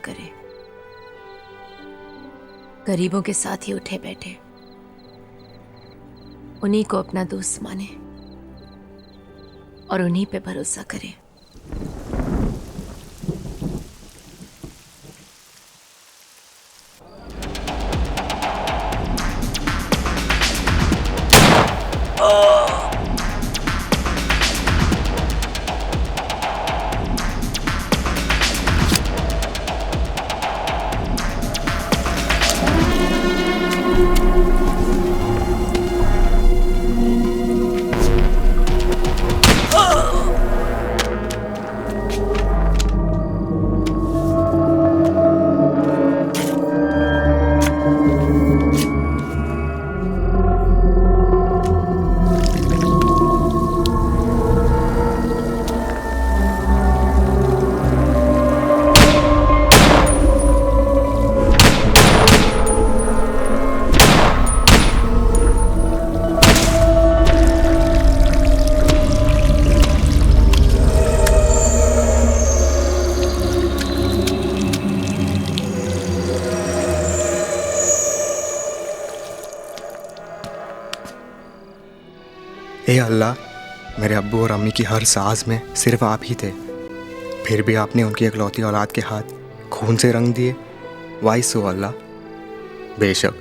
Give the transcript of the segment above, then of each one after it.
करे, गरीबों के साथ ही उठे बैठे, उन्हीं को अपना दोस्त माने और उन्हीं पे भरोसा करे। हे अल्लाह, मेरे अब्बू और अम्मी की हर सांस में सिर्फ आप ही थे, फिर भी आपने उनकी इकलौती औलाद के हाथ खून से रंग दिए। वाइस हो अल्लाह, बेशक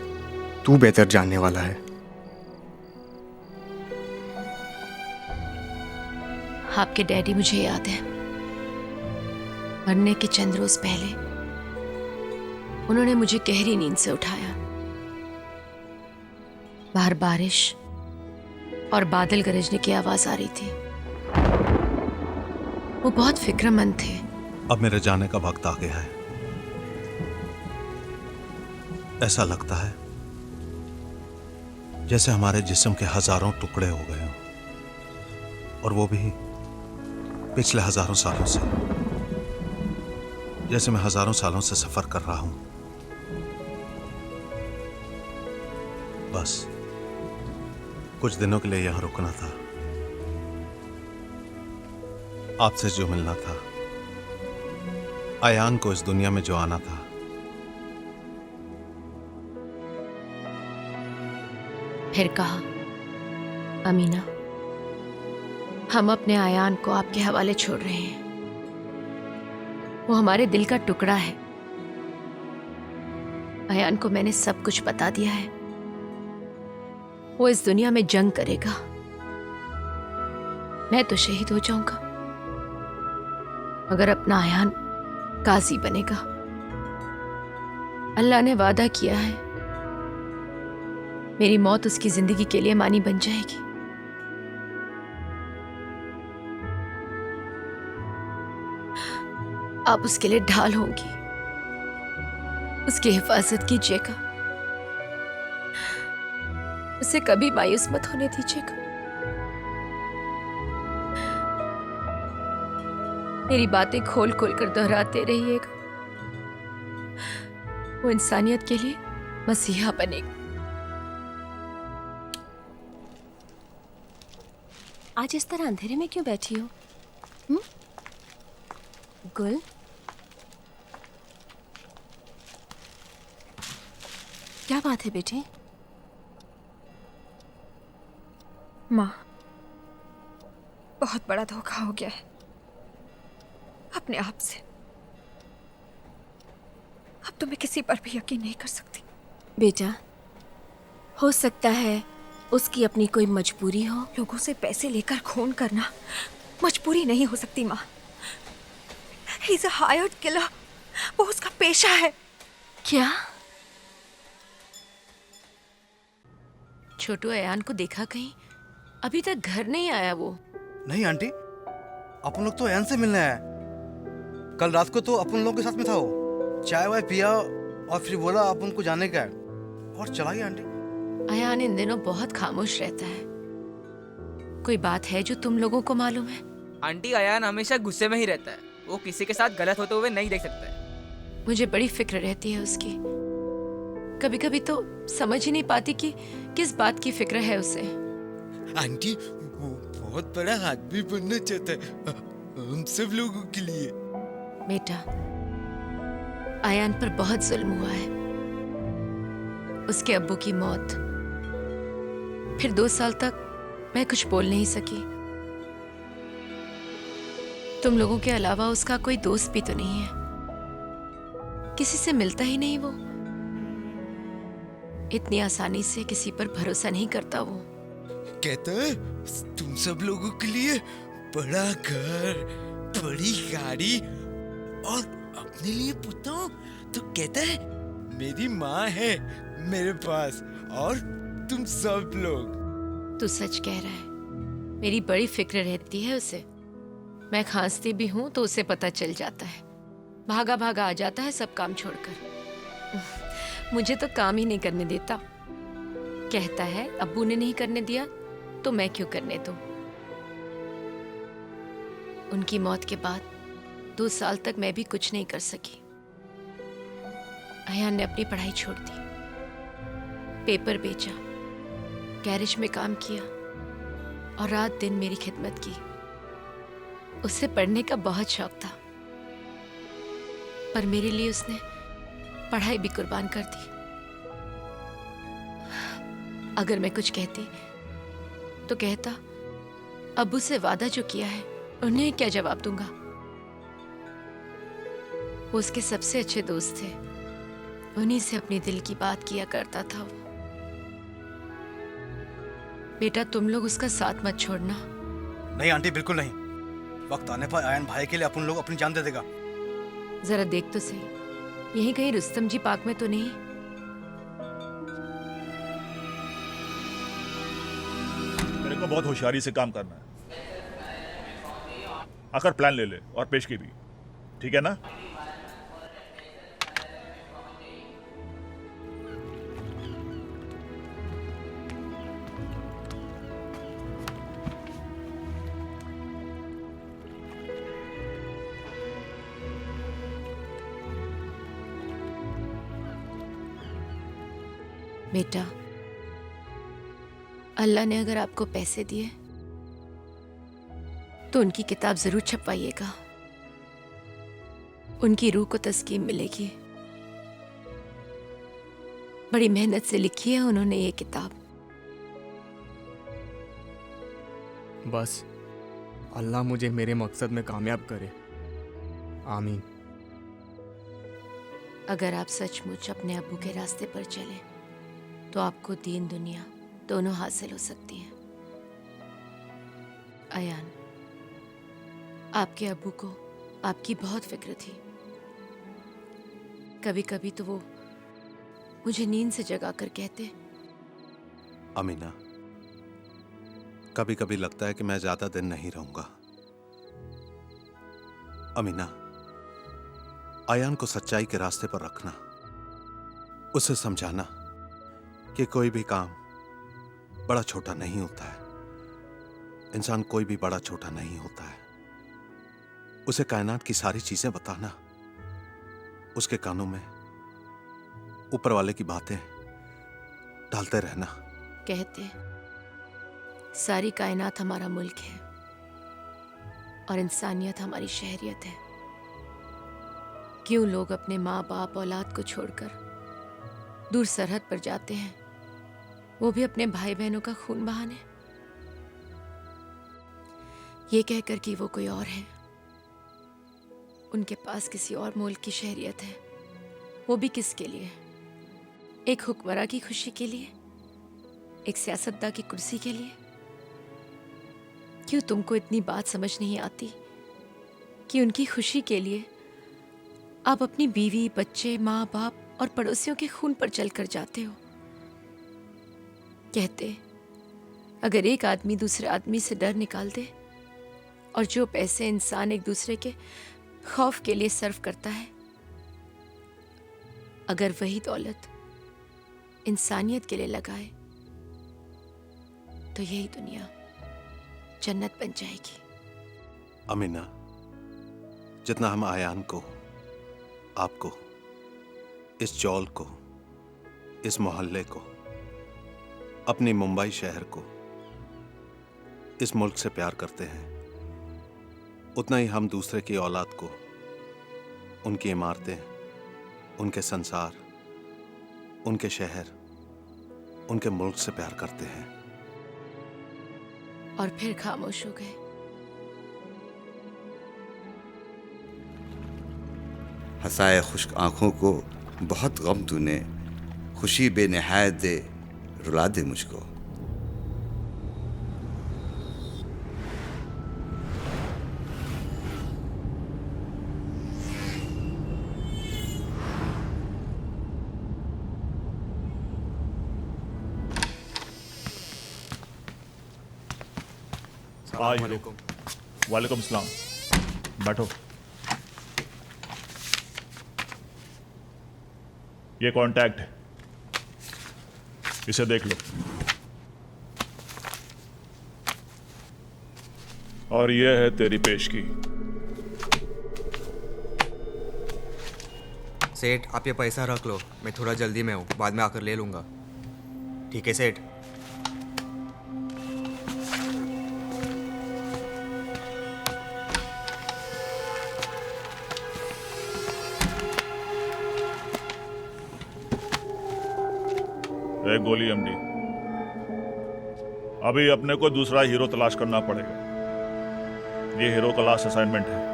तू बेहतर जानने वाला है। आपके डैडी मुझे याद है, मरने के चंद रोज पहले उन्होंने मुझे गहरी नींद से उठाया। बाहर बारिश और बादल गरजने की आवाज आ रही थी। वो बहुत फिक्रमंद थे। अब मेरे जाने का वक्त आ गया है। ऐसा लगता है जैसे हमारे जिस्म के हजारों टुकड़े हो गए हों, और वो भी पिछले हजारों सालों से। जैसे मैं हजारों सालों से सफर कर रहा हूं। बस कुछ दिनों के लिए यहां रुकना था, आपसे जो मिलना था, आयान को इस दुनिया में जो आना था। फिर कहा, अमीना, हम अपने आयान को आपके हवाले छोड़ रहे हैं। वो हमारे दिल का टुकड़ा है। आयान को मैंने सब कुछ बता दिया है। वो इस दुनिया में जंग करेगा, मैं तो शहीद हो जाऊंगा, मगर अपना आयान गाजी बनेगा। अल्लाह ने वादा किया है, मेरी मौत उसकी जिंदगी के लिए मानी बन जाएगी। आप उसके लिए ढाल होंगी, उसकी हिफाजत कीजिएगा, उसे कभी मायूस मत होने दीजिएगा। मेरी बातें खोल खोल कर दोहराते रहिएगा। वो इंसानियत के लिए मसीहा बनेगा। आज इस तरह अंधेरे में क्यों बैठी हो? गुल, क्या बात है बेटी? माँ, बहुत बड़ा धोखा हो गया है अपने आप से। अब तो मैं किसी पर भी यकीन नहीं कर सकती। बेटा, हो सकता है उसकी अपनी कोई मजबूरी हो। लोगों से पैसे लेकर खून करना मजबूरी नहीं हो सकती माँ। He is a hired killer. वो उसका पेशा है। क्या? छोटू अयान को देखा कहीं? अभी तक घर नहीं आया वो। नहीं आंटी, अपन लोग तो अयान से मिलने आया। कल रात को तो अपन लोग के साथ में था वो। चाय वाय पिया और फिर बोला अपन को जाने का है और चला गया आंटी। अयान इन दिनों बहुत खामोश रहता है। कोई बात है जो तुम लोगों को मालूम है? आंटी, अयान हमेशा गुस्से में ही रहता है। वो किसी के साथ गलत होते हुए नहीं देख सकता है। मुझे बड़ी फिक्र रहती है उसकी। कभी कभी तो समझ ही नहीं पाती कि किस बात की फिक्र है उसे। आंटी, वो बहुत बड़ा आदमी बनना चाहता है हम सब लोगों के लिए। बेटा, आयान पर बहुत जुल्म हुआ है। उसके अब्बू की मौत, फिर 2 साल तक मैं कुछ बोल नहीं सकी। तुम लोगों के अलावा उसका कोई दोस्त भी तो नहीं है, किसी से मिलता ही नहीं वो। इतनी आसानी से किसी पर भरोसा नहीं करता वो। कहता है तुम सब लोगों के लिए बड़ा घर, बड़ी गाड़ी, और अपने लिए पूछता हूँ तो कहता है मेरी माँ है मेरे पास और तुम सब लोग। तू सच कह रहा है, मेरी बड़ी फिक्र रहती है उसे। मैं खांसती भी हूं तो उसे पता चल जाता है, भागा भागा आ जाता है सब काम छोड़कर। मुझे तो काम ही नहीं करने देता। कहता है अब्बू ने नहीं करने दिया तो मैं क्यों करने दूं। उनकी मौत के बाद 2 साल तक मैं भी कुछ नहीं कर सकी। अयान ने अपनी पढ़ाई छोड़ दी, पेपर बेचा, गैरेज में काम किया और रात दिन मेरी खिदमत की। उसे पढ़ने का बहुत शौक था, पर मेरे लिए उसने पढ़ाई भी कुर्बान कर दी। अगर मैं कुछ कहती तो कहता अब्बू से वादा जो किया है उन्हें क्या जवाब दूंगा। वो उसके सबसे अच्छे दोस्त थे, उन्हीं से अपने दिल की बात किया करता था वो। बेटा तुम लोग उसका साथ मत छोड़ना। नहीं आंटी, बिल्कुल नहीं। वक्त आने पर आयन भाई के लिए अपन लोग अपनी जान दे देगा। जरा देख तो सही, यहीं कहीं रुस्तम जी पार्क में तो नहीं? मेरे को बहुत होशियारी से काम करना है। आकर प्लान ले ले और पेश की भी, ठीक है ना? बेटा, अल्लाह ने अगर आपको पैसे दिए तो उनकी किताब जरूर छपवाइएगा। उनकी रूह को तस्कीन मिलेगी। बड़ी मेहनत से लिखी है उन्होंने ये किताब। बस अल्लाह मुझे मेरे मकसद में कामयाब करे, आमीन। अगर आप सचमुच अपने अब्बू के रास्ते पर चले तो आपको दीन दुनिया दोनों हासिल हो सकती है। अयान, आपके अब्बू को आपकी बहुत फिक्र थी। कभी कभी तो वो मुझे नींद से जगा कर कहते, अमीना, कभी कभी लगता है कि मैं ज्यादा दिन नहीं रहूंगा। अमीना, आयान को सच्चाई के रास्ते पर रखना, उसे समझाना कि कोई भी काम बड़ा छोटा नहीं होता है। इंसान कोई भी बड़ा छोटा नहीं होता है। उसे कायनात की सारी चीजें बताना, उसके कानों में ऊपर वाले की बातें डालते रहना। कहते सारी कायनात हमारा मुल्क है और इंसानियत हमारी शहरियत है। क्यों लोग अपने माँ बाप औलाद को छोड़कर दूर सरहद पर जाते हैं, वो भी अपने भाई बहनों का खून बहाने, ये कहकर कि वो कोई और है, उनके पास किसी और मुल्क की शहरियत है। वो भी किसके लिए? एक हुक्मरां की खुशी के लिए, एक सियासतदान की कुर्सी के लिए? क्यों तुमको इतनी बात समझ नहीं आती कि उनकी खुशी के लिए आप अपनी बीवी, बच्चे, माँ बाप और पड़ोसियों के खून पर चलकर जाते हो? कहते अगर एक आदमी दूसरे आदमी से डर निकाल दे और जो पैसे इंसान एक दूसरे के खौफ के लिए सर्व करता है, अगर वही दौलत इंसानियत के लिए लगाए तो यही दुनिया जन्नत बन जाएगी। अमीना, जितना हम आयान को, आपको, इस चौल को, इस मोहल्ले को, अपनी मुंबई शहर को, इस मुल्क से प्यार करते हैं, उतना ही हम दूसरे की औलाद को, उनकी इमारतें, उनके संसार, उनके शहर, उनके मुल्क से प्यार करते हैं। और फिर खामोश हो गए। हंसाए खुश्क आंखों को बहुत गम तूने, खुशी बेनिहायत दे रुला दे मुझको। वालेकुम सलाम। बैठो। ये कॉन्टैक्ट है, इसे देख लो। और ये है तेरी पेशगी। सेठ, आप ये पैसा रख लो, मैं थोड़ा जल्दी में हूँ, बाद में आकर ले लूँगा। ठीक है सेठ। एक गोली एमडी। अभी अपने को दूसरा हीरो तलाश करना पड़ेगा। ये हीरो का लास्ट असाइनमेंट है।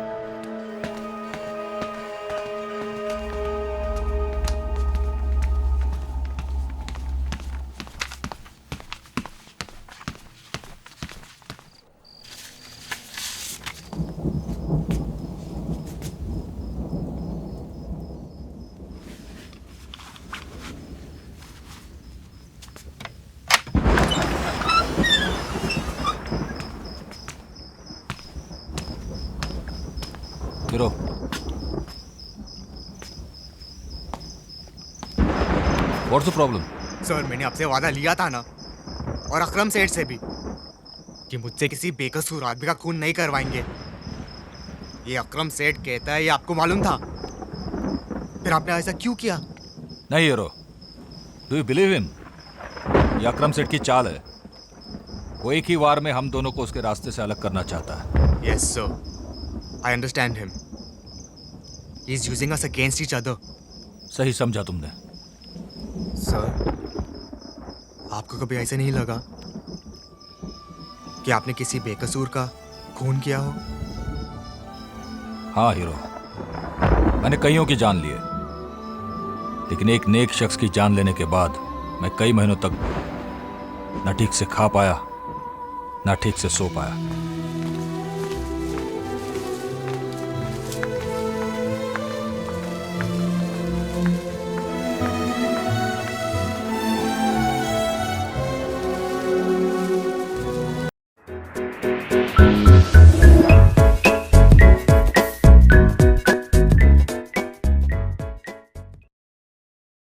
Hero, what's the problem? Sir, मैंने आपसे वादा लिया था ना, और अकरम सेठ से भी, कि मुझसे किसी बेकसूर आदमी का खून नहीं करवाएंगे। ये अकरम सेठ कहता है, ये आपको मालूम था, फिर आपने ऐसा क्यों किया? नहीं hero, do you believe him? ये अकरम सेठ की चाल है। वो एक ही वार में हम दोनों को उसके रास्ते से अलग करना चाहता है। Yes sir, I understand him. He's using us against each other. सही समझा तुमने। सर, आपको कभी ऐसा नहीं लगा कि आपने किसी बेकसूर का खून किया हो? हाँ हीरो, मैंने कईयों की जान ली है, लेकिन एक नेक शख्स की जान लेने के बाद मैं कई महीनों तक न ठीक से खा पाया, न ठीक से सो पाया।